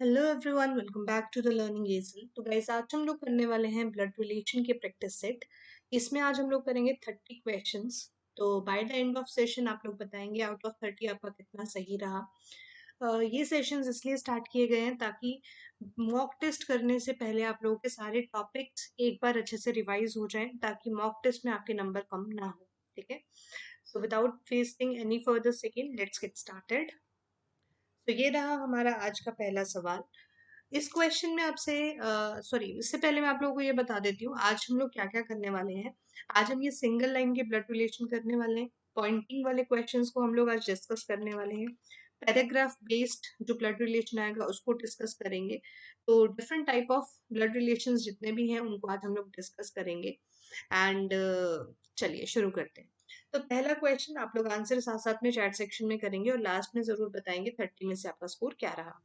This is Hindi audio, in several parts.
Hello everyone, welcome back to the learning angel. तो गाइस, आज हम लोग करने वाले हैं ब्लड रिलेशन के प्रैक्टिस सेट। इसमें आज हम लोग करेंगे 30 क्वेश्चंस। तो by the end of session आप लोग बताएंगे आउट ऑफ 30 आपका कितना सही रहा। ये सेशंस इसलिए स्टार्ट किए गए हैं ताकि मॉक टेस्ट करने से पहले आप लोगों के सारे टॉपिक्स एक बार अच्छे से रिवाइज हो जाएं, ताकि मॉक टेस्ट में आपके नंबर कम ना हो। ठीक है, so without wasting any further second, let's get started. तो ये रहा हमारा आज का पहला सवाल। इस क्वेश्चन में आपसे सॉरी, इससे पहले मैं आप लोगों को ये बता देती हूँ आज हम लोग क्या क्या करने वाले हैं। आज हम ये सिंगल लाइन के ब्लड रिलेशन करने वाले हैं। पॉइंटिंग वाले क्वेश्चंस को हम लोग आज डिस्कस करने वाले हैं। पैराग्राफ बेस्ड जो ब्लड रिलेशन आएगा उसको डिस्कस करेंगे। तो different type of blood relations जितने भी हैं उनको आज हम लोग डिस्कस करेंगे। एंड चलिए शुरू करते हैं। तो पहला क्वेश्चन आप लोग आंसर साथ साथ में चैट सेक्शन में करेंगे और लास्ट में जरूर बताएंगे 30 में से आपका स्कोर क्या रहा।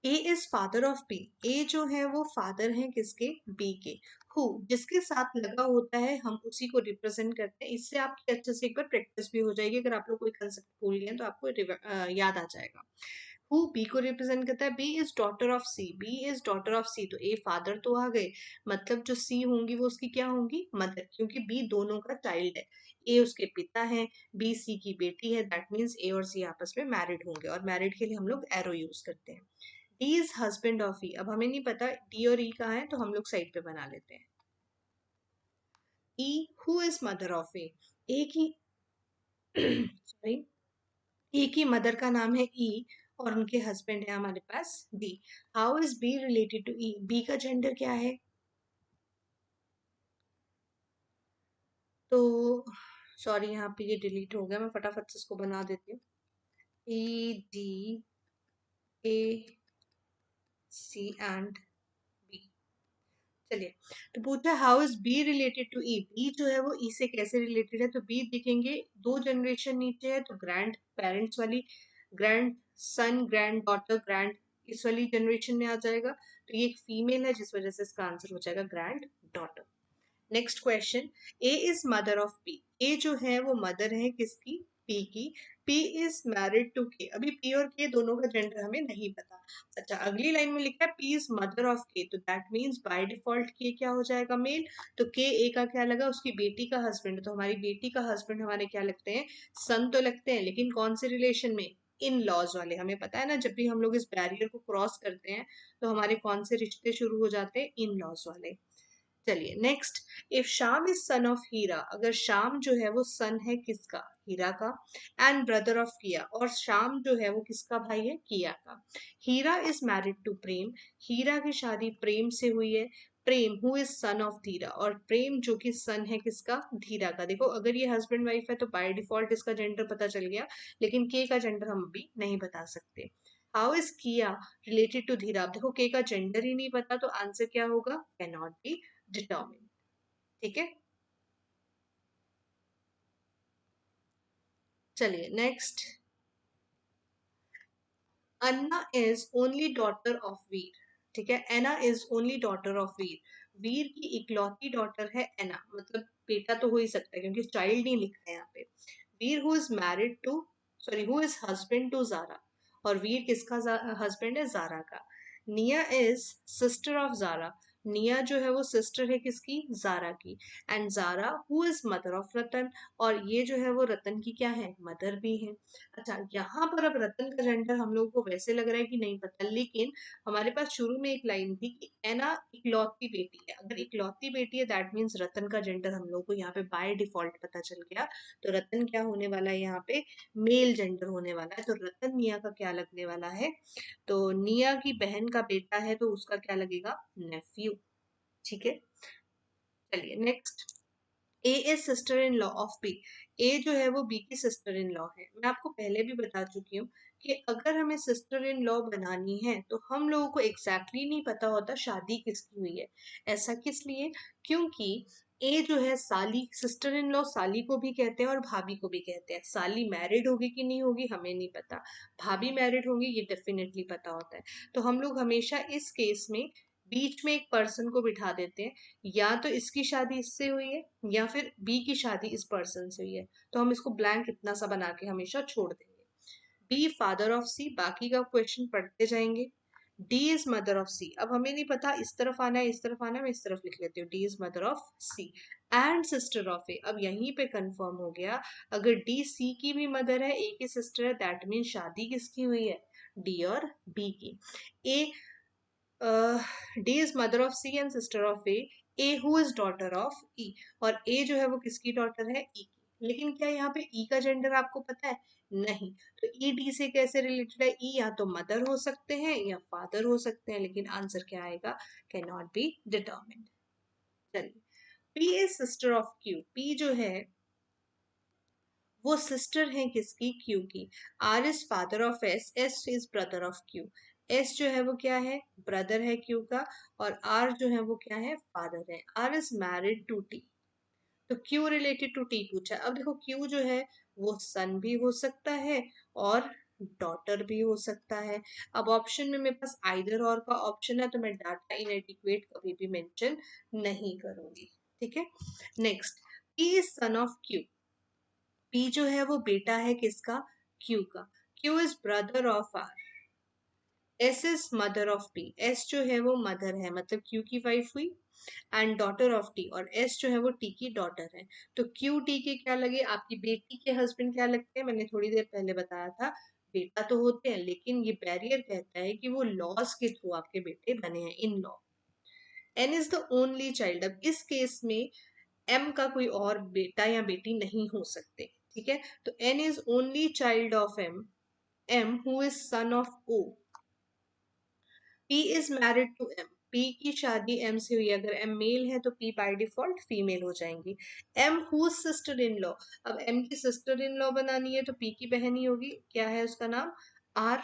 ए is father of B. A जो है वो फादर है किसके? बी के। हु जिसके साथ लगा होता है हम उसी को रिप्रेजेंट करते हैं। इससे आपकी अच्छे से एक बार प्रैक्टिस भी हो जाएगी। अगर आप लोग कोई कंसेप्ट भूल गए हैं तो आपको याद आ जाएगा। हु बी को रिप्रेजेंट करता है। B is daughter of C. B is daughter of C, तो ए फादर तो आ गए, मतलब जो सी होंगी वो उसकी क्या होंगी? मदर, क्योंकि बी दोनों का चाइल्ड है। ए उसके पिता है, बी सी की बेटी है। दैट मीन्स ए और सी आपस में मैरिड होंगे, और मैरिड के लिए हम लोग एरो यूज करते हैं। डी इज हस्बैंड ऑफ ई। अब हमें नहीं पता डी और ई कहाँ है, तो हम लोग साइड पे बना लेते हैं। E who is mother of A. A की सॉरी, ए की मदर का नाम है ई, और उनके हस्बैंड है हमारे पास B. How is B related to E? B का जेंडर क्या है? तो सॉरी, यहाँ पे ये डिलीट हो गया, मैं फटाफट से इसको बना देती हूँ। E D A C and B. चलिए, तो पूछा how is B related to E. B जो है वो ई से कैसे रिलेटेड है? तो बी देखेंगे, दो जनरेशन नीचे है तो ग्रैंड पेरेंट्स वाली, grand son, grand daughter, grand इस वाली जनरेशन में आ जाएगा। तो ये एक फीमेल है, जिस वजह से इसका आंसर हो जाएगा granddaughter. Next question, A is mother of P. A जो है वो मदर है किसकी? पी की। पी इज मैरिड टू के। अभी पी और के दोनों का जेंडर हमें नहीं पता। अच्छा, अगली लाइन में लिखा है पी इज मदर ऑफ के, तो दैट मीन्स बाय डिफॉल्ट के क्या हो जाएगा? मेल। तो के ए का क्या लगा? उसकी बेटी का हस्बैंड। तो हमारी बेटी का हस्बैंड हमारे क्या लगते हैं? सन तो लगते हैं, लेकिन कौन से रिलेशन में? इन लॉज वाले। हमें पता है ना, जब भी हम लोग इस बैरियर को क्रॉस करते हैं तो हमारे कौन से रिश्ते शुरू हो जाते हैं? इन लॉज वाले। चलिए नेक्स्ट, इफ शाम इज सन ऑफ हीरा। अगर शाम जो है वो सन है किसका? हीरा का। एंड ब्रदर ऑफ किया, और शाम जो है वो किसका भाई है? किया का। हीरा इज मैरिड टू प्रेम। हीरा की शादी प्रेम से हुई है। प्रेम हु इज सन ऑफ धीरा, और प्रेम जो कि सन है किसका? धीरा का। देखो, अगर ये हस्बैंड वाइफ है तो बाय डिफॉल्ट इसका जेंडर पता चल गया, लेकिन के का जेंडर हम अभी नहीं बता सकते। हाउ इज किया रिलेटेड टू धीरा? अब देखो, के का जेंडर ही नहीं पता, तो आंसर क्या होगा? Can not be determine. ठीक है, चलिए next, Anna is only daughter of Veer. ठीक है, Anna is only daughter of Veer. Veer की इकलौती डॉटर है एना, मतलब बेटा तो हो ही सकता है क्योंकि चाइल्ड नहीं लिखा है यहाँ पे। Veer who is married to, sorry, who is husband to Zara, और वीर किसका हस्बैंड है? जारा का। निया इज सिस्टर ऑफ जारा। निया जो है वो सिस्टर है किसकी? जारा की। And Zara who is mother of Ratan, और ये जो है वो रतन की क्या है? मदर भी है। अच्छा, यहाँ पर अब रतन का जेंडर हम लोगों को वैसे लग रहा है कि नहीं पता, लेकिन हमारे पास शुरू में एक लाइन थी कि एना इकलौती बेटी है। अगर इकलौती बेटी है दैट मीन्स रतन का जेंडर हम लोग को यहाँ पे बाय डिफॉल्ट पता चल गया। तो रतन क्या होने वाला है? यहाँ पे मेल जेंडर होने वाला है। तो रतन निया का क्या लगने वाला है? तो निया की बहन का बेटा है, तो उसका क्या लगेगा? नेफ्यू। ठीक है, चलिए next, A is sister in law of B. A जो है वो बी की सिस्टर इन लॉ है। मैं आपको पहले भी बता चुकी हूँ कि अगर हमें सिस्टर इन लॉ बनानी है तो हम लोगों को एग्जैक्टली नहीं पता होता शादी किसकी हुई है। ऐसा किस लिए? क्योंकि ए जो है साली, सिस्टर इन लॉ साली को भी कहते हैं और भाभी को भी कहते हैं। साली मैरिड होगी कि नहीं होगी हमें नहीं पता, भाभी मैरिड होंगी ये डेफिनेटली पता होता है। तो हम लोग हमेशा इस केस में बीच में एक पर्सन को बिठा देते हैं, या तो इसकी शादी इससे हुई है या फिर बी की शादी इस पर्सन से हुई है। तो हम इसको ब्लैंक इतना सा बना के हमेशा छोड़ देंगे। बी फादर ऑफ सी, बाकी का क्वेश्चन पढ़ते जाएंगे। डी इज मदर ऑफ सी। अब हमें नहीं पता इस तरफ आना है इस तरफ आना है, मैं इस तरफ लिख लेती हूँ, D is mother of C and sister of A. अब यहीं पे कंफर्म हो गया, अगर डी सी की भी मदर है, ए की सिस्टर है, दैट मीन शादी किसकी हुई है, डी और बी की। A D is mother of C and sister of A who is daughter of E, और ए जो है वो किसकी डॉटर है, ई की। लेकिन क्या यहाँ पे ई का जेंडर आपको पता है, नहीं। तो ई डी से कैसे रिलेटेड है, ई या तो मदर हो सकते हैं या फादर हो सकते हैं, लेकिन आंसर क्या आएगा, कैन नॉट बी डिटर्मिन्ड। चलिए, P is sister of Q, P जो है वो सिस्टर है किसकी, क्यू की। R is father of S, S is brother of Q. S जो है वो क्या है, ब्रदर है क्यू का, और आर जो है वो क्या है, फादर है। R is married to T, तो क्यू रिलेटेड टू टी पूछा। अब देखो क्यू जो है वो सन भी हो सकता है और डॉटर भी हो सकता है। अब ऑप्शन में मेरे पास आइदर और का ऑप्शन है, तो मैं डाटा इनएडिक्वेट कभी भी मेंशन नहीं करूंगी। ठीक है, next, P is son of Q. P जो है वो बेटा है किसका, क्यू का। Q is brother of R. S is mother of P, S जो है वो मदर है, मतलब क्यू की वाइफ हुई, एंड डॉटर ऑफ टी, और एस जो है वो टी की डॉटर है। तो क्यू टी के क्या लगे, आपकी बेटी के हस्बैंड क्या लगते हैं, मैंने थोड़ी देर पहले बताया था, बेटा तो होते हैं, लेकिन ये बैरियर कहता है कि वो लॉस के थ्रू आपके बेटे बने हैं, in law. N is the only child, अब इस केस में एम का कोई और बेटा या बेटी नहीं हो सकते। ठीक है, तो N is only child of M, M who is son of O. P is married to M, P की शादी एम से हुई, अगर एम मेल है तो पी बाय डिफॉल्ट फीमेल हो जाएंगी। M whose sister in law, अब एम की सिस्टर इन लॉ बनानी है तो पी की बहन ही होगी, क्या है उसका नाम, R.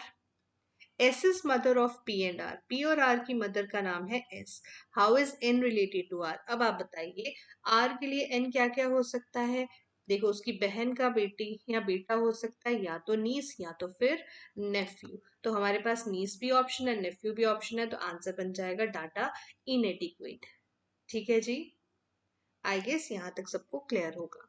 S is mother of P and R, P और आर की मदर का नाम है S. How is N related to R, अब आप बताइए आर के लिए एन क्या क्या हो सकता है। देखो उसकी बहन का बेटी या बेटा हो सकता है, या तो नीस या तो फिर नेफ्यू। तो हमारे पास नीस भी ऑप्शन है, नेफ्यू भी ऑप्शन है, तो आंसर बन जाएगा डाटा इनएडिक्वेट। ठीक है जी, आई गेस यहाँ तक सबको क्लियर होगा।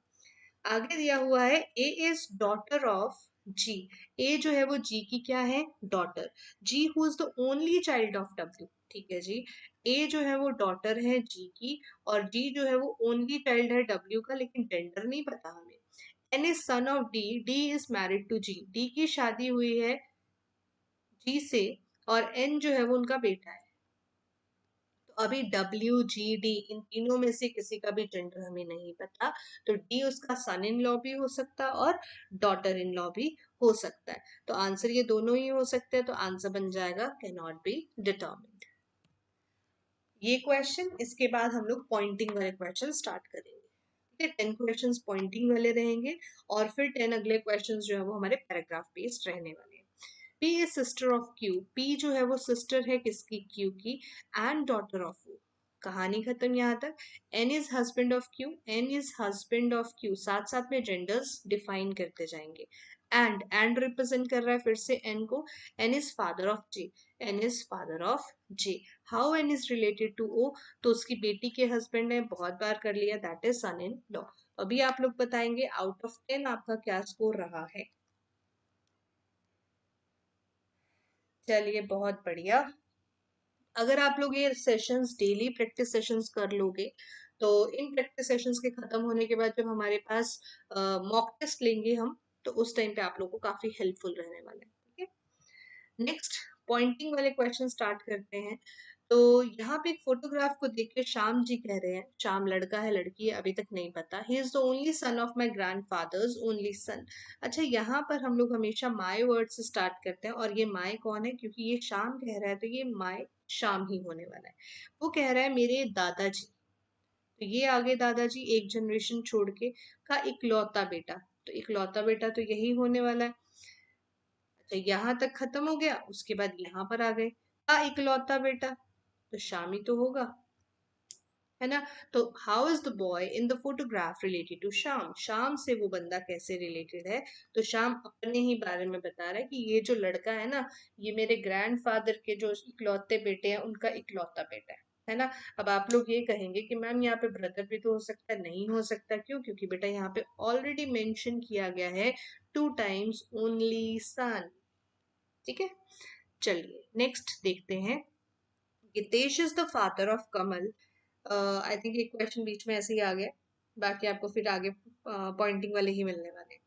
आगे दिया हुआ है A is daughter of G, A जो है वो जी की क्या है, daughter. G who is the only child of W, ठीक है जी, ए जो है वो डॉटर है जी की, और डी जो है वो ओनली चाइल्ड है डब्ल्यू का, लेकिन जेंडर नहीं पता हमें। N is son of D, D is married to G, D की शादी हुई है जी से, और एन जो है वो उनका बेटा है। तो अभी डब्ल्यू जी डी इन तीनों में से किसी का भी जेंडर हमें नहीं पता, तो डी उसका सन इन लॉ भी हो सकता है और डॉटर इन लॉ भी हो सकता है। तो आंसर ये दोनों ही हो सकते हैं, तो आंसर बन जाएगा कैन नॉट बी डिटर्मिन्ड। ये क्वेश्चन, इसके बाद हम लोग पॉइंटिंग वाले क्वेश्चन स्टार्ट करेंगे। ठीक है, 10 क्वेश्चंस पॉइंटिंग वाले रहेंगे, और फिर 10 अगले क्वेश्चंस जो है वो हमारे पैराग्राफ बेस्ड रहने वाले हैं। P is sister of Q, P जो है वो सिस्टर है किसकी, क्यू की, एंड डॉटर ऑफ ओ। कहानी खत्म यहाँ तक। N is husband of Q, N is husband of Q, साथ साथ में जेंडर्स डिफाइन करते जाएंगे। एंड रिप्रेजेंट कर रहा है फिर से एन को। N is father of J, N is father of J. How N is related to O, तो उसकी बेटी के हस्बैंड ने, बहुत बार कर लिया, that is son in law. अभी आप लोग बताएंगे आउट ऑफ 10 आपका क्या स्कोर रहा है। चलिए बहुत बढ़िया। अगर आप लोग ये सेशंस डेली प्रैक्टिस सेशंस कर लोगे, तो इन प्रैक्टिस सेशंस के खत्म होने के बाद जब हमारे पास मॉक टेस्ट लेंगे हम, तो उस टाइम पे आप लोग को काफी हेल्पफुल रहने वाला है। ठीक है, नेक्स्ट पॉइंटिंग वाले क्वेश्चन स्टार्ट करते हैं। तो यहाँ पे एक फोटोग्राफ को देख के श्याम जी कह रहे हैं, श्याम लड़का है लड़की है अभी तक नहीं पता, ही is the only son of my grand fathers only son. अच्छा, यहाँ पर हम लोग हमेशा माई वर्ड से स्टार्ट करते हैं, और ये माई कौन है, क्योंकि ये श्याम कह रहा है तो ये माई शाम ही होने वाला है। वो कह रहा है मेरे दादाजी, तो ये आगे दादाजी एक जनरेशन छोड़ के, का इकलौता बेटा, तो इकलौता बेटा तो यही होने वाला है। अच्छा, यहाँ तक खत्म हो गया, उसके बाद यहाँ पर आ गए, का इकलौता बेटा, तो शामी तो होगा, है ना। तो how is the boy in the photograph related to Shyam, Shyam से वो बंदा कैसे रिलेटेड है, तो श्याम अपने ही बारे में बता रहा है कि ये जो लड़का है ना, ये मेरे ग्रैंडफादर के जो इकलौते बेटे हैं उनका इकलौता बेटा है ना। अब आप लोग ये कहेंगे कि मैम यहाँ पे ब्रदर भी तो हो सकता है, नहीं हो सकता, क्यों, क्योंकि बेटा यहाँ पे ऑलरेडी मेंशन किया गया है 2 टाइम्स ओनली सन। ठीक है, चलिए नेक्स्ट देखते हैं। Gitesh is the father of Kamal. I think एक क्वेश्चन बीच में ऐसे ही आ गया, बाकी आपको फिर आगे पॉइंटिंग वाले ही मिलने वाले हैं।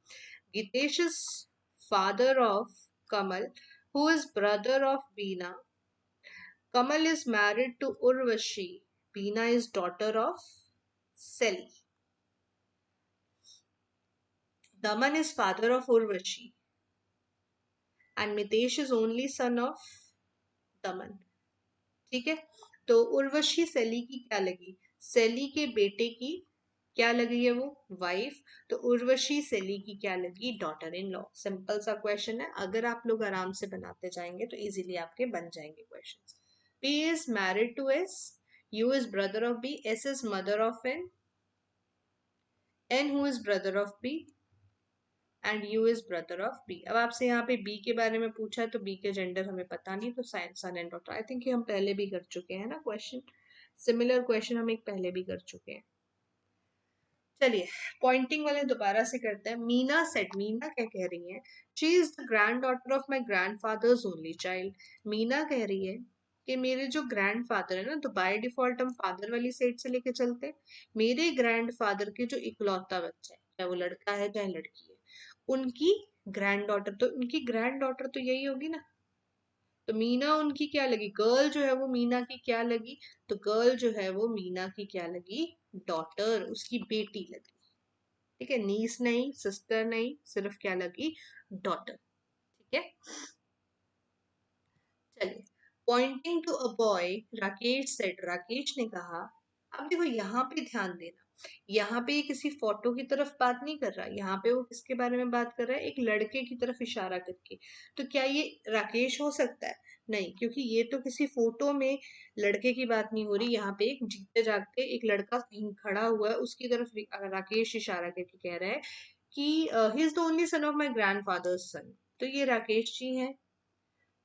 Gitesh is father of Kamal who is brother of Bina. Kamal is married to Urvashi. Beena is daughter of Seli. Daman is father of Urvashi. And Mitesh is only son of Daman. ठीक है, तो उर्वशी सेली की क्या लगी? सेली के बेटे की क्या लगी है वो? वाइफ। तो उर्वशी सेली की क्या लगी? Daughter in law. सिंपल सा क्वेश्चन है, अगर आप लोग आराम से बनाते जाएंगे तो इजीली आपके बन जाएंगे questions. P is married to S. U is brother of B. S is mother of N. N who is brother of B. And U is brother of B. अब आपसे यहाँ पे बी के बारे में पूछा है तो बी के जेंडर हमें पता नहीं, तो सन एंड डॉटर। आई थिंक हम पहले भी कर चुके हैं ना क्वेश्चन, सिमिलर क्वेश्चन हम एक पहले भी कर चुके हैं। चलिए पॉइंटिंग वाले दोबारा से करते हैं। मीना सेड, मीना क्या कह रही है? She is the grand daughter of my grand fathers only child. Meena कह रही है कि मेरे जो ग्रैंड फादर है ना, तो बाय डिफॉल्ट हम फादर वाली साइड से लेके चलते हैं। मेरे ग्रैंड फादर के जो इकलौता बच्चा है, चाहे वो लड़का है चाहे लड़की है, उनकी ग्रैंड डॉटर, तो उनकी ग्रैंड डॉटर तो यही होगी ना। तो मीना उनकी क्या लगी? गर्ल जो है वो मीना की क्या लगी? तो गर्ल जो है वो मीना की क्या लगी? डॉटर, उसकी बेटी लगी। ठीक है, नीस नहीं, सिस्टर नहीं, सिर्फ क्या लगी? डॉटर। ठीक है, चलिए। Pointing to a boy Rakesh said, Rakesh ने कहा। अब देखो यहाँ पे ध्यान देना, यहाँ पे किसी फोटो की तरफ बात नहीं कर रहा, यहाँ पे वो किसके बारे में बात कर रहा है? एक लड़के की तरफ इशारा करके। तो क्या ये राकेश हो सकता है? नहीं, क्योंकि ये तो किसी फोटो में लड़के की बात नहीं हो रही। यहाँ पे एक जीते जागते एक लड़का खड़ा हुआ है, उसकी तरफ राकेश इशारा करके कह रहा है कि he is the only son of my grandfather's son. तो ये राकेश जी हैं,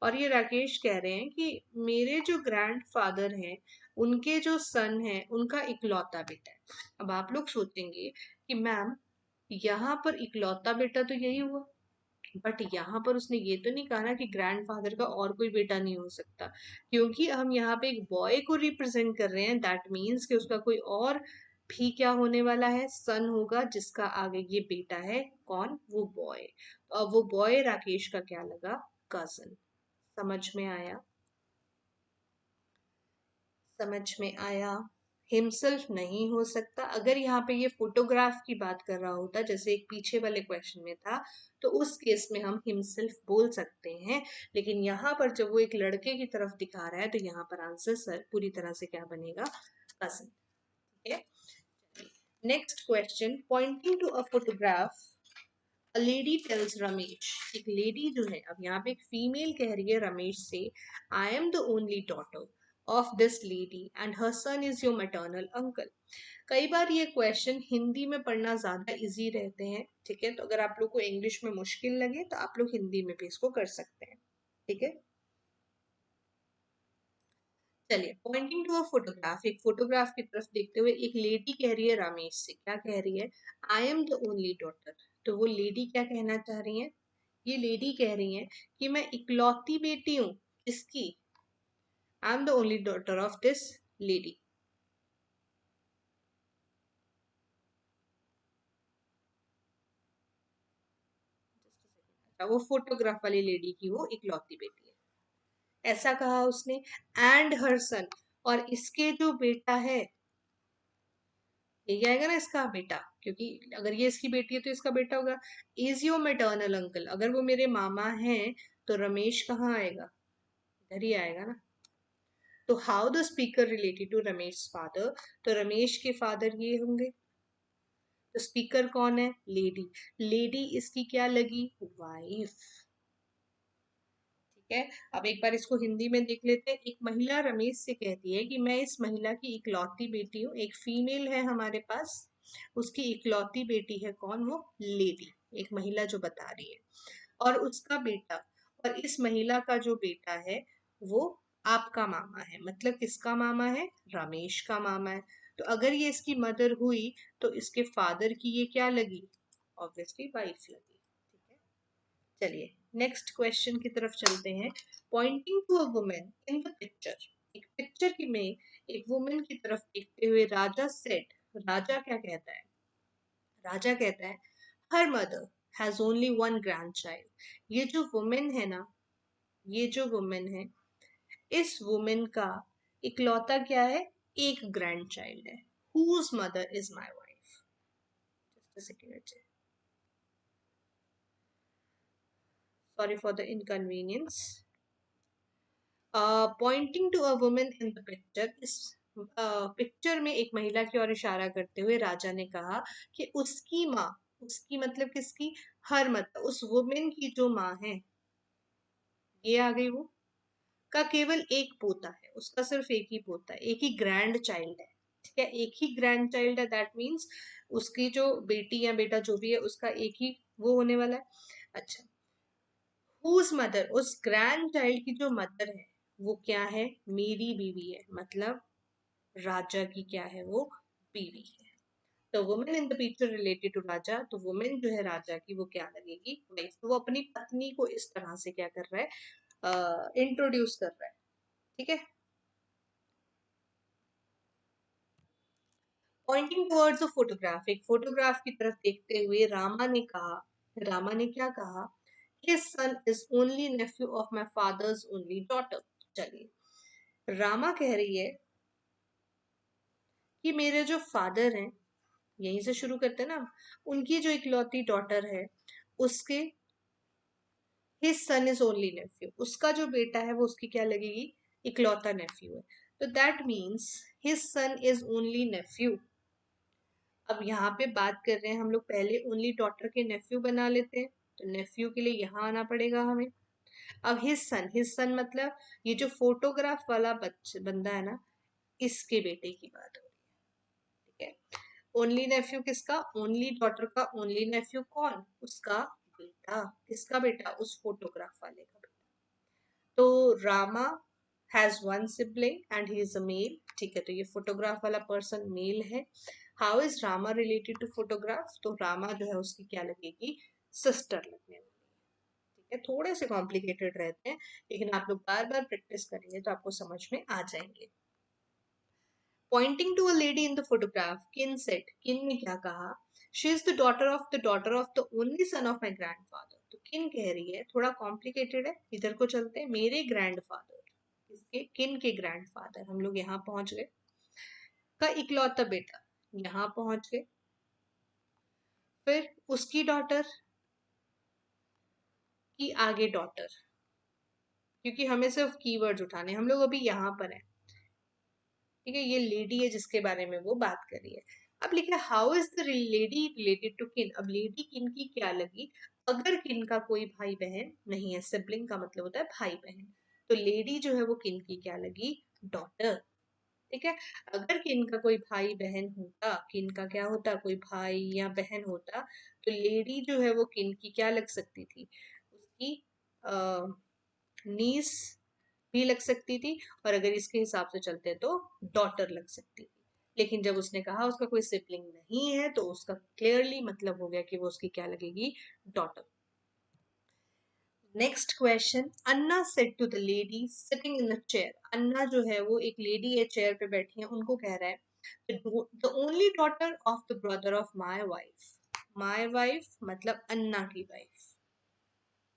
और ये राकेश कह रहे हैं कि मेरे जो ग्रैंड फादर हैं, उनके जो सन हैं, उनका इकलौता बेटा है। अब आप लोग सोचेंगे कि मैम यहाँ पर इकलौता बेटा तो यही हुआ, बट यहाँ पर उसने ये तो नहीं कहा ना कि ग्रैंड फादर का और कोई बेटा नहीं हो सकता, क्योंकि हम यहाँ पे एक बॉय को रिप्रेजेंट कर रहे हैं। दैट मीन्स कि उसका कोई और भी क्या होने वाला है? सन होगा, जिसका आगे ये बेटा है। कौन? वो बॉय। तो अब वो बॉय राकेश का क्या लगा? कजन। समझ में आया? समझ में आया? हिमसेल्फ नहीं हो सकता। अगर यहाँ पे ये फोटोग्राफ की बात कर रहा होता, जैसे एक पीछे वाले क्वेश्चन में था, तो उस केस में हम हिमसेल्फ बोल सकते हैं। लेकिन यहाँ पर जब वो एक लड़के की तरफ दिखा रहा है, तो यहाँ पर आंसर सर पूरी तरह से क्या बनेगा? कजिन। ठीक है, next question. Pointing to a photograph a lady tells Ramesh. एक लेडी जो है, अब यहाँ पे एक फीमेल कह रही है रमेश से, I am the only daughter of this lady and her son is your maternal uncle. कई बार ये क्वेश्चन हिंदी में पढ़ना ज्यादा इजी रहते हैं। ठीक है, तो अगर आप लोग को इंग्लिश में मुश्किल लगे तो आप लोग हिंदी में भी इसको कर सकते हैं। ठीक है, चलिए। पॉइंटिंग टू अ फोटोग्राफ, एक फोटोग्राफ की तरफ देखते हुए एक लेडी कह रही है रमेश से, क्या कह रही है? आई एम द ओनली डॉटर। तो वो लेडी क्या कहना चाह रही है? ये लेडी कह रही है कि मैं इकलौती बेटी हूँ। किसकी? आई am the only daughter of this lady. वो फोटोग्राफ वाली लेडी की वो इकलौती बेटी है, ऐसा कहा उसने। एंड हर सन, और इसके जो बेटा है, यही आएगा ना इसका बेटा, क्योंकि अगर ये इसकी बेटी है तो इसका बेटा होगा। इज योर मैटरनल अंकल, अगर वो मेरे मामा हैं तो रमेश कहाँ आएगा? इधर ही आएगा ना। तो how the speaker related to Ramesh father, तो रमेश के फादर ये होंगे। तो स्पीकर कौन है? लेडी। लेडी इसकी क्या लगी? वाइफ। ठीक है, अब एक बार इसको हिंदी में देख लेते हैं। एक महिला रमेश से कहती है कि मैं इस महिला की इकलौती बेटी हूँ। एक फीमेल है हमारे पास, उसकी इकलौती बेटी है। कौन? वो लेडी, एक महिला जो बता रही है। और उसका बेटा, और इस महिला का जो बेटा है वो आपका मामा है। मतलब किसका मामा है? रमेश का मामा है। तो अगर ये इसकी मदर हुई तो इसके फादर की ये क्या लगी? ऑब्वियसली वाइफ लगी। ठीक है, चलिए नेक्स्ट क्वेश्चन की तरफ चलते हैं। Pointing to a woman in the picture, एक पिक्चर की में एक वुमन की तरफ देखते हुए राजा सेड, राजा क्या कहता है? राजा कहता है her mother has only one grand child. ये जो वुमेन है ना, ये जो वुमेन है, इस वुमेन का इकलौता क्या है? एक ग्रैंड चाइल्ड है। Whose mother is my wife. Just a second, sorry for the inconvenience. Pointing to a woman in the picture, इस पिक्चर में एक महिला की ओर इशारा करते हुए राजा ने कहा कि उसकी माँ, उसकी मतलब किसकी? हर मतलब उस वुमेन की जो माँ है, ये आ गई वो, का केवल एक पोता है, उसका सिर्फ एक ही पोता है, एक ही ग्रैंड चाइल्ड है। ठीक है, एक ही ग्रैंड चाइल्ड है, दैट मीन्स उसकी जो बेटी या बेटा जो भी है उसका एक ही वो होने वाला है। अच्छा, हुज मदर, उस ग्रैंड चाइल्ड की जो मदर है वो क्या है? मेरी बीवी है, मतलब राजा की क्या है वो? बीवी है। तो women in the picture related to Raja, तो वुमेन जो है राजा की वो क्या लगेगी? वाइफ। तो वो अपनी पत्नी को इस तरह से क्या कर रहा है? इंट्रोड्यूस कर रहा है। ठीक है। पॉइंटिंग टुवर्ड्स अ फोटोग्राफ, एक फोटोग्राफ की तरफ देखते हुए रामा ने कहा, रामा ने क्या कहा? His son is only nephew of my father's only daughter। चलिए, रामा कह रही है कि मेरे जो फादर हैं, यहीं से शुरू करते हैं ना, उनकी जो इकलौती डॉटर है, उसके his son is only nephew, उसका जो बेटा है वो उसकी क्या लगेगी? इकलौता नेफ्यू है। तो that means his son is only nephew. अब यहाँ पे बात कर रहे हैं हम लोग, पहले ओनली डॉटर के नेफ्यू बना लेते हैं, तो नेफ्यू के लिए यहाँ आना पड़ेगा हमें। अब हिज सन मतलब ये जो फोटोग्राफ वाला बंदा है ना, इसके बेटे की बात हो रही है। ठीक है, ओनली नेफ्यू किसका? ओनली डॉटर का ओनली नेफ्यू कौन? उसका बेटा। किसका बेटा? उस फोटोग्राफ वाले का बेटा। तो Rama has one sibling and he is a male. ठीक है, तो ये फोटोग्राफ वाला पर्सन मेल है। How is Rama related to photograph? तो रामा जो है उसकी क्या लगेगी? सिस्टर लगने वाली है। ठीक है, थोड़े से कॉम्प्लिकेटेड रहते हैं, लेकिन आप लोग बार बार प्रैक्टिस करेंगे तो आपको समझ में आ जाएंगे। Pointing to a lady in the photograph, Kin said, Kin ने क्या कहा? She is the daughter of the only son of my grandfather. तो किन कह रही है, थोड़ा कॉम्प्लिकेटेड है, इधर को चलते हैं। मेरे ग्रैंडफादर, किसके? किन के ग्रैंडफादर, हम लोग यहाँ पहुंच गए। का इकलौता बेटा, यहाँ पहुंच गए। फिर उसकी डॉटर की आगे डॉटर, क्योंकि हमें सिर्फ कीवर्ड्स उठाने, हम लोग अभी यहाँ पर हैं। ठीक है, ये लेडी है जिसके बारे में वो बात कर रही है। अब लिखा है how is the lady related to Kin. अब लेडी किन की क्या लगी? अगर किन का कोई भाई बहन नहीं है, सिबलिंग का मतलब होता है भाई बहन, तो लेडी जो है वो किन की क्या लगी? डॉटर। ठीक है, अगर किन का कोई भाई बहन होता, किन का क्या होता? कोई भाई या बहन होता, तो लेडी जो है वो किन की क्या लग सकती थी? उसकी नीस भी लग सकती थी, और अगर इसके हिसाब से चलते तो डॉटर लग सकती थी। लेकिन जब उसने कहा उसका कोई सिबलिंग नहीं है, तो उसका क्लियरली मतलब हो गया कि वो उसकी क्या लगेगी? Daughter. Next question, Anna said to the lady sitting in the chair. Anna जो है वो एक लेडी है, चेयर पे बैठी है, उनको कह रहा है the only daughter of the brother of my wife. My wife मतलब अन्ना की वाइफ,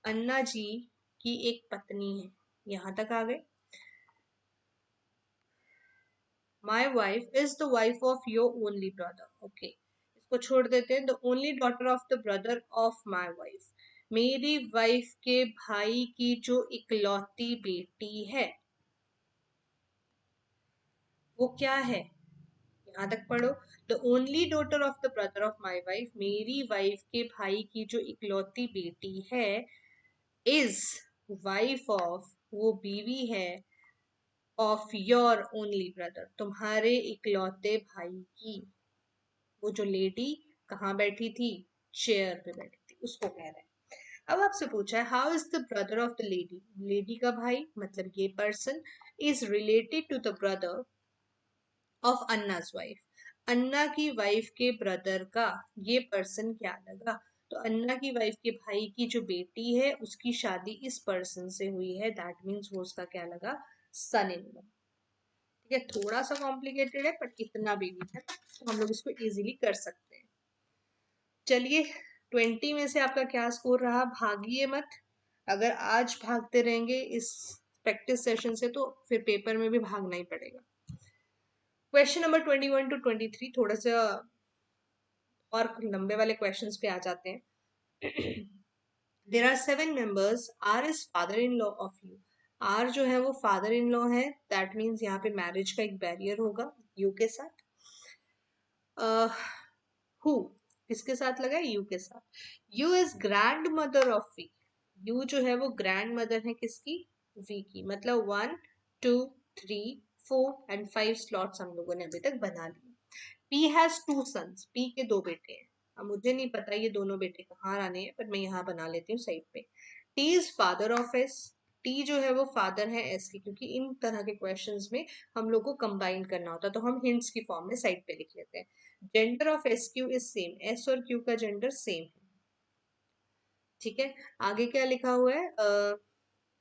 अन्ना जी की एक पत्नी है। यहां तक आ गए। My wife is the wife of your only brother. Okay, इसको छोड़ देते हैं। The only daughter of the brother of my wife, मेरी वाइफ के भाई की जो इकलौती बेटी है वो क्या है? यहां तक पढ़ो। The only daughter of the brother of my wife, मेरी वाइफ के भाई की जो इकलौती बेटी है, इज वाइफ ऑफ, वो बीवी है, ऑफ योर ओनली ब्रदर, तुम्हारे इकलौते भाई की। वो जो लेडी कहाँ बैठी थी? चेयर पे बैठी थी, उसको कह रहे हैं। अब आपसे पूछा है how is the brother of the lady, lady का भाई मतलब ये person is related to the brother of Anna's wife, Anna की वाइफ के ब्रदर का ये पर्सन क्या लगा? तो अन्ना की वाइफ के भाई की जो बेटी है उसकी शादी इस पर्सन से हुई है, दैट मीन्स वो उसका क्या लगा, सन इन लॉ। ठीक है, थोड़ा सा कॉम्प्लिकेटेड है बट इतना भी नहीं है, तो हम लोग इसको इजीली कर सकते हैं। चलिए 20 में से आपका क्या स्कोर रहा, भागिए मत। अगर आज भागते रहेंगे इस प्रैक्टिस सेशन से तो फिर पेपर में भी भागना ही पड़ेगा। क्वेश्चन नंबर 21 to 23 थोड़ा सा और लंबे वाले क्वेश्चंस पे आ जाते हैं। There are 7 members, R is father in law of U. R जो है वो फादर इन लॉ है, दैट मीन्स यहाँ पे मैरिज का एक बैरियर होगा यू के साथ। हु किसके साथ लगा है, यू के साथ। U is grandmother of V. U जो है वो ग्रैंड मदर है किसकी, वी की। मतलब 1 2 3 4 एंड 5 स्लॉट्स हम लोगों ने अभी तक बना लिए। पी हैज 2 सन्स, पी के 2 बेटे हैं। अब मुझे नहीं पता ये दोनों बेटे कहाँ आने हैं, पर मैं यहाँ बना लेती हूँ साइड पे। T is father of S. T जो है वो फादर है एस की, क्योंकि इन तरह के क्वेश्चंस में हम लोग को कंबाइन करना होता है, तो हम हिंट्स की फॉर्म में साइड पे लिख लेते हैं। Gender of S Q is same, S और क्यू का जेंडर सेम है। ठीक है, आगे क्या लिखा हुआ है,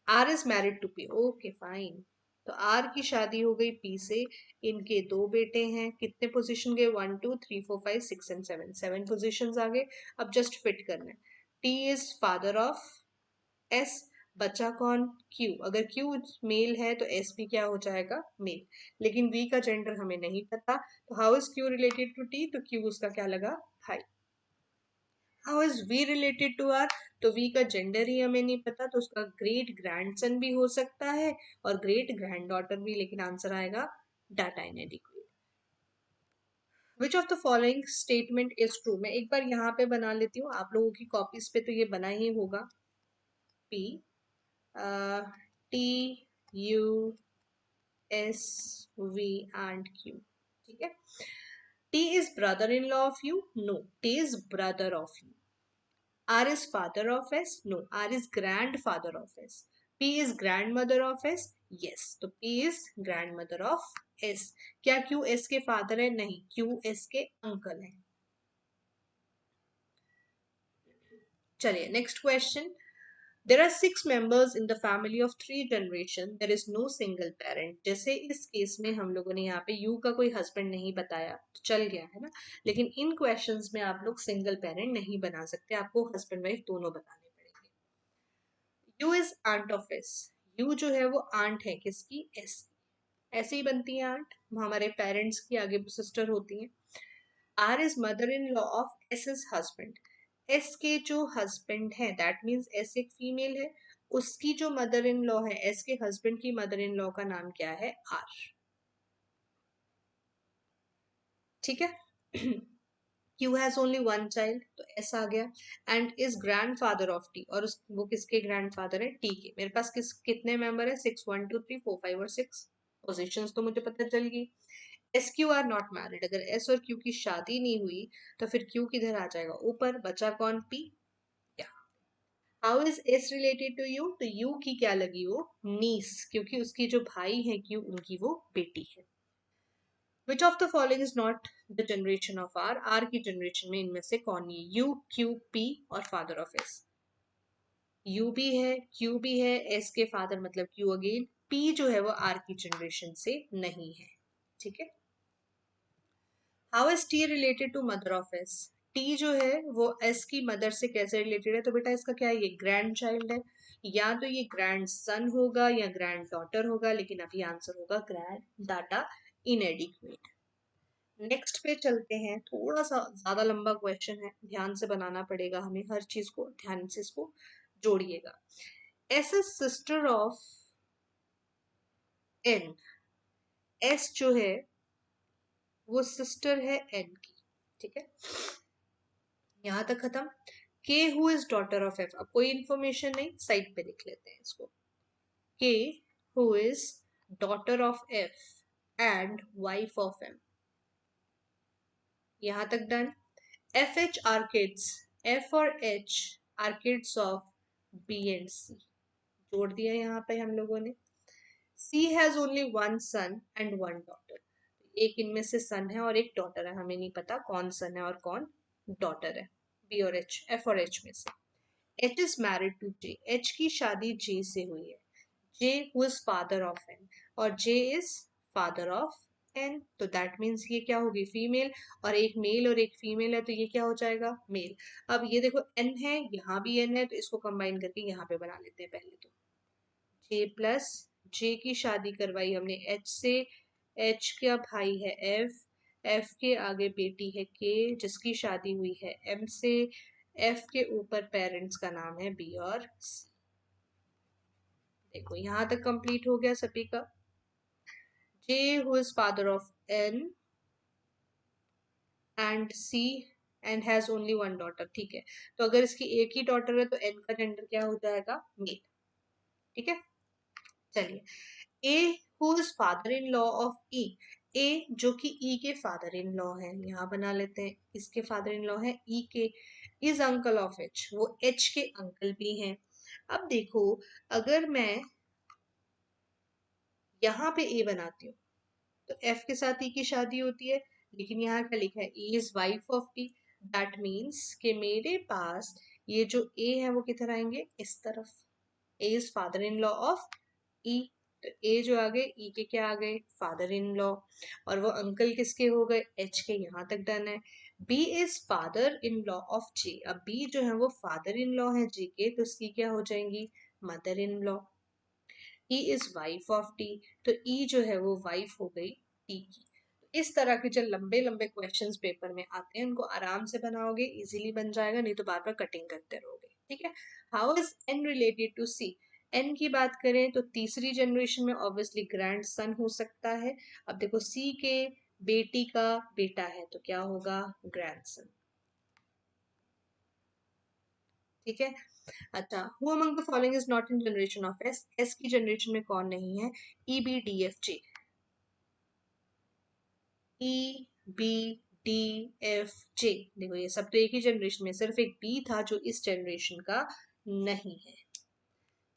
R is married to P, okay fine. तो आर की शादी हो गई पी से, इनके 2 बेटे हैं, कितने पोजीशन गए, 1 2 3 4 5 6 एंड 7, 7 पोजीशंस आ गए। अब जस्ट फिट करना है। T is father of S, बचा कौन, क्यू। अगर क्यू मेल है तो एस भी क्या हो जाएगा, मेल। लेकिन वी का जेंडर हमें नहीं पता, तो how is Q related to T, तो क्यू उसका क्या लगा, भाई। How is V related to R, तो वी का जेंडर ही हमें नहीं पता, तो उसका ग्रेट ग्रैंडसन भी हो सकता है और ग्रेट ग्रैंड डॉटर भी, लेकिन आंसर आएगा data इनएडिक्वेट। Which of the following statement is true, मैं एक बार यहाँ पे बना लेती हूँ, आप लोगों की कॉपीज पे तो ये बना ही होगा। P T U S V and Q. ठीक है, T is brother in law of U, no, T is brother of U. R is father of S? No. R is grandfather of S. P is grandmother of S? Yes. तो P is grandmother of S. क्या Q S के father है? नहीं, Q S के uncle है। चलिए next question. There are 6 members in the family of 3 generation. There is no single parent. जैसे इस केस में हम लोगों ने यहाँ पे U का कोई हस्बैंड नहीं बताया तो चल गया है ना, लेकिन इन क्वेश्चंस में आप लोग सिंगल पेरेंट नहीं बना सकते, आपको हस्बैंड वाइफ दोनों बताने पड़ेंगे। U is aunt of S, U जो है वो आंट है किसकी, एस। ऐसे ही बनती है आंट, हमारे पेरेंट्स की आगे सिस्टर होती हैं। R is mother in law of S is husband, S के जो हस्बैंड है दैट मीन्स एस एक फीमेल है, उसकी जो मदर इन लॉ है, एस के हस्बैंड की मदर इन लॉ का नाम क्या है, आर। ठीक है। क्यू हैज ओनली 1 चाइल्ड, तो एस आ गया। And is grandfather of T, और वो किसके ग्रैंड फादर है, टी के। मेरे पास कितने मेंबर है, 6 1 2 3 4 5 और 6 पोजिशन तो मुझे पता चल गई। S Q R not married, अगर एस और क्यू की शादी नहीं हुई तो फिर क्यू किधर आ जाएगा, ऊपर। बचा कौन, P. How is S related to U, तो यू की क्या लगी वो, नीस, क्योंकि उसकी जो भाई है क्यू, उनकी वो बेटी है। Which of the following is not the generation of R? R की जनरेशन में इनमें से कौन नहीं है, U, Q, P और फादर ऑफ S। U भी है, Q भी है, S के फादर मतलब Q अगेन। P जो है वो R की जनरेशन से नहीं है। ठीक है। How is T related to mother of S? T जो है वो S की मदर से कैसे रिलेटेड है, तो बेटा इसका क्या है, ये ग्रैंड चाइल्ड है, या तो ये ग्रैंड सन होगा या ग्रैंड डॉटर होगा, लेकिन अभी आंसर होगा ग्रैंड डाटा इनएडिक्वेट। नेक्स्ट पे चलते हैं, थोड़ा सा ज्यादा लंबा क्वेश्चन है, ध्यान से बनाना पड़ेगा हमें, हर चीज को ध्यान से इसको जोड़िएगा। S is sister of N, S जो है वो सिस्टर है एन की। ठीक है, यहां तक खत्म। के who is daughter of F, अब कोई इंफॉर्मेशन नहीं, साइड पे लिख लेते हैं इसको। K who is daughter of F and wife of M, यहां तक done. F H are kids, F और H are kids of B and C, जोड़ दिया यहाँ पे हम लोगों ने। C has only 1 son and 1 daughter, एक इनमें से सन है और एक डॉटर है, हमें नहीं पता कौन सन है और कौन डॉटर है। बी और एच, एफ और एच में से। H is married to J, H की शादी जे से हुई है, J who is father of N, और J is father of N, तो दैट मीन्स ये क्या होगी, फीमेल, और एक मेल और एक फीमेल है तो ये क्या हो जाएगा, मेल। अब ये देखो एन है, यहाँ भी एन है, तो इसको कंबाइन करके यहाँ पे बना लेते हैं पहले तो, जे प्लस, जे की शादी करवाई हमने एच से, एच का भाई है एफ, एफ के आगे बेटी है के जिसकी शादी हुई है एम से, एफ के ऊपर पेरेंट्स का नाम है बी और सी। देखो यहां तक कंप्लीट हो गया सभी का। J who is father of N and C and has only one daughter, ठीक है, तो अगर इसकी एक ही डॉटर है तो एन का जेंडर क्या हो जाएगा, मेल। ठीक है, चलिए, A who is father in law of E, A जो कि ई के फादर इन लॉ है, यहाँ बना लेते हैं, इसके फादर इन लॉ है ई के, इज अंकल ऑफ एच, वो एच के अंकल भी हैं। अब देखो, अगर मैं यहाँ पे ए बनाती हूँ तो एफ के साथ ई की शादी होती है, लेकिन यहाँ क्या लिखा है, E is wife of T, that means कि मेरे पास ये जो ए है वो किधर आएंगे, इस तरफ, A is father in law of E, तो ए जो आ गए ई के क्या आ गए, फादर इन लॉ, और वो अंकल किसके हो गए, एच के, यहाँ तक डन है। B is father in law of J, अब बी जो है वो फादर इन लॉ है जे के, तो इसकी क्या हो जाएंगी, mother in law. E is wife of T, तो ई जो है वो वाइफ हो गई टी की। इस तरह के जो लंबे लंबे क्वेश्चंस पेपर में आते हैं उनको आराम से बनाओगे, इजीली बन जाएगा, नहीं तो बार बार कटिंग करते रहोगे। ठीक है, how is N related to C, N की बात करें तो तीसरी जनरेशन में ऑब्वियसली ग्रैंड सन हो सकता है। अब देखो सी के बेटी का बेटा है तो क्या होगा, ग्रैंड सन। ठीक है, अच्छा, who among the following is not in generation of S, S की जनरेशन में कौन नहीं है, E B D F G, E B D F J, देखो ये सब तो एक ही जनरेशन में, सिर्फ एक बी था जो इस जनरेशन का नहीं है।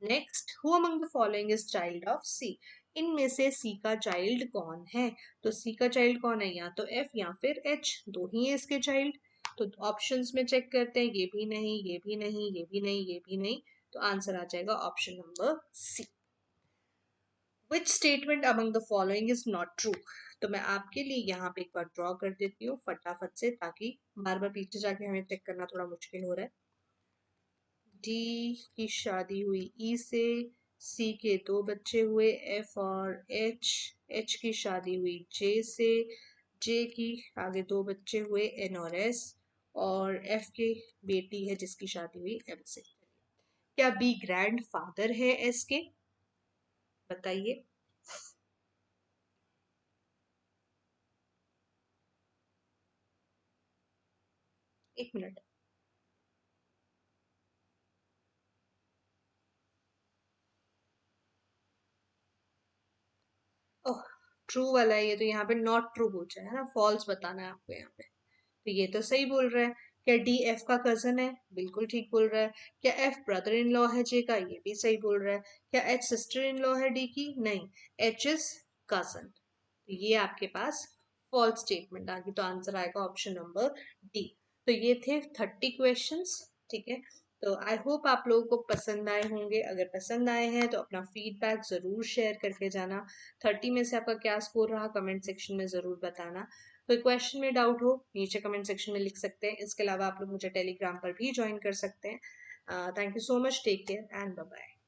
Next, who among the following is child of C, इनमें से सी का चाइल्ड कौन है, तो सी का चाइल्ड कौन है, या तो एफ या फिर एच, दो ही है इसके चाइल्ड। तो ऑप्शंस में चेक करते हैं, ये भी नहीं, ये भी नहीं, ये भी नहीं, ये भी नहीं, तो आंसर आ जाएगा option number C. Which statement among the following is not true, तो मैं आपके लिए यहाँ पे एक बार ड्रॉ कर देती हूँ फटाफट से, ताकि बार बार पीछे जाके हमें चेक करना थोड़ा मुश्किल हो रहा है। डी की शादी हुई ई से, सी के दो बच्चे हुए एफ और एच, एच की शादी हुई जे से, जे की आगे दो बच्चे हुए एन और एस, और एफ की बेटी है जिसकी शादी हुई एम से। क्या बी ग्रैंड फादर है एस के, बताइए। एक मिनट, ओह, ट्रू वाला है ये, तो यहाँ पे नॉट ट्रू पूछा है ना, फॉल्स बताना है आपको यहाँ पे, तो ये तो सही बोल रहा है। क्या डी एफ का कजन है, बिल्कुल ठीक बोल रहा है। क्या एफ ब्रदर इन लॉ है जे का, ये भी सही बोल रहा है। क्या एच सिस्टर इन लॉ है डी की, नहीं, एच इज कजन, तो ये आपके पास फॉल्स स्टेटमेंट आ गई, तो आंसर आएगा ऑप्शन नंबर डी। तो ये थे 30 क्वेश्चंस। ठीक है, तो आई होप आप लोगों को पसंद आए होंगे, अगर पसंद आए हैं तो अपना फीडबैक ज़रूर शेयर करके जाना। 30 में से आपका क्या स्कोर रहा कमेंट सेक्शन में ज़रूर बताना। कोई क्वेश्चन में डाउट हो नीचे कमेंट सेक्शन में लिख सकते हैं, इसके अलावा आप लोग मुझे टेलीग्राम पर भी ज्वाइन कर सकते हैं। Thank you so much, take care and bye bye.